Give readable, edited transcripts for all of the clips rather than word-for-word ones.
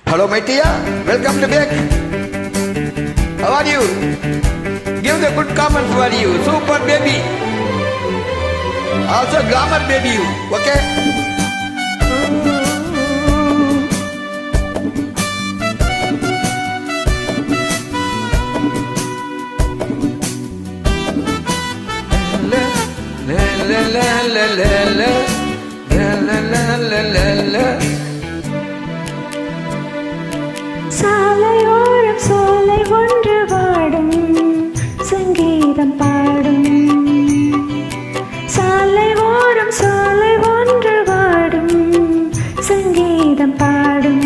Hello, my dear. Welcome to back. How are you? Give the good comment for you. Super baby. Also glamour baby you. Okay? La la la la la la la la la la la. சாலையோரம் சோலை ஒன்று வாடும் சங்கீதம் பாடும் சாலை ஓரம் சோலை ஒன்று வாடும் சங்கீதம் பாடும்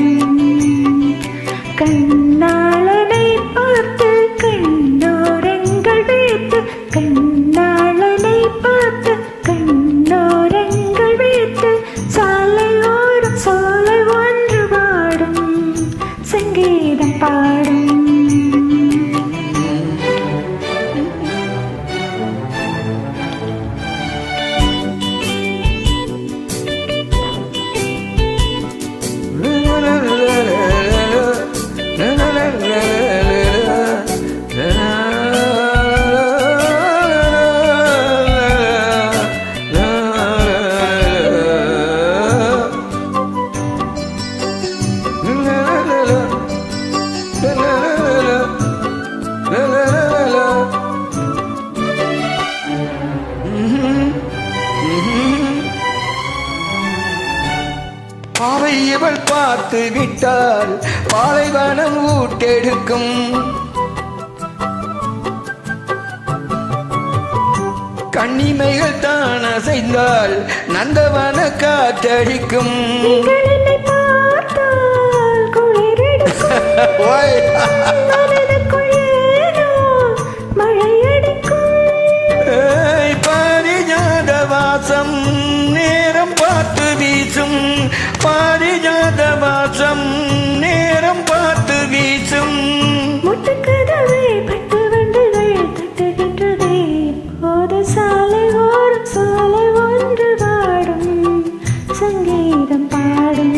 கண்ணாளனை பார்த்து கண்ணோரங்கள் வைத்து கண்ணாளனை பார்த்து கண்ணோரங்கள் வைத்து சாலையோரம் சோலை ஒன்று வாடும் சங்கீதம் பாடும் பாவை இவள் பார்த்து விட்டால் பாலைவனம் ஊட்டெடுக்கும் கண்ணிமைகள் தான் அசைந்தால் நந்தவன காற்றடிக்கும் பாரிஜாத வாசம் நேரம் பார்த்து வீசும் பாரிஜாத வாசம் நேரம் பார்த்து வீசும் முட்டுக்கதவை பட்டு வண்டுகள் தட்டுகின்றதே போது சாலை ஓரம் சாலை ஒன்று பாடும் சங்கீதம் பாடும்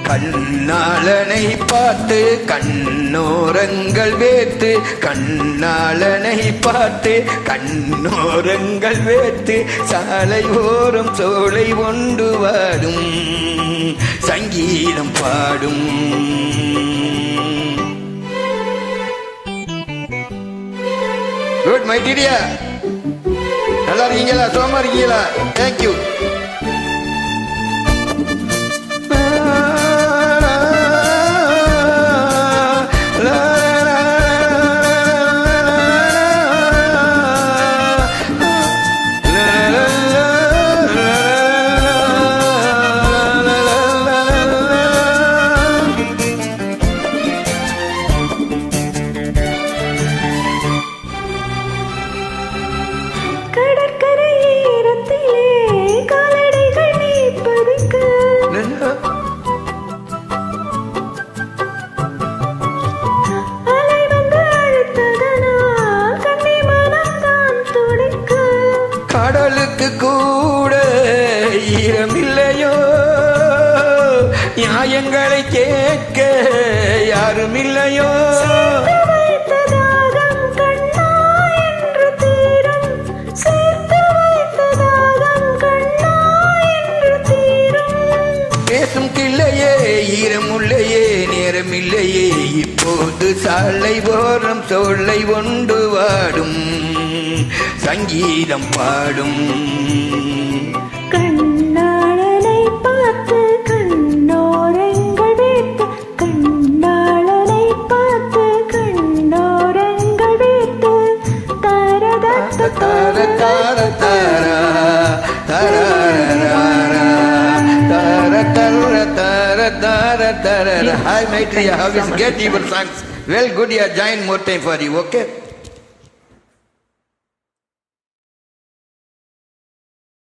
கண்ணாளனை பார்த்து கண்ணோரங்கள் வேத்து கண்ணாளனை பார்த்து கண்ணோரங்கள் வேத்து சாலை ஓரம் சோலை ஒன்று வாடும் சங்கீதம் பாடும். குட் மை டியர், நல்லா இருக்கீங்களா? சோமா இருக்கீங்களா? தேங்க்யூ. கடலுக்கு கூட ஈரமில்லையோ, நியாயங்களை கேட்க யாருமில்லையோ. பேசும் கிள்ளையே ஈரமுள்ளையே நேரமில்லையே இப்போது சாலை ஓரம் சோலை ஒன்று வாடும் சங்கீதம் பாடும். கண்ணாளனை பார்த்து கண்ணோரங்கள் வைத்து கண்ணாளனை பார்த்து கண்ணோரங்கள் வைத்து தாரத தார தார தாரா Hi, Maitreya, how is get your songs? Well, good, yeah, join more time for you, okay?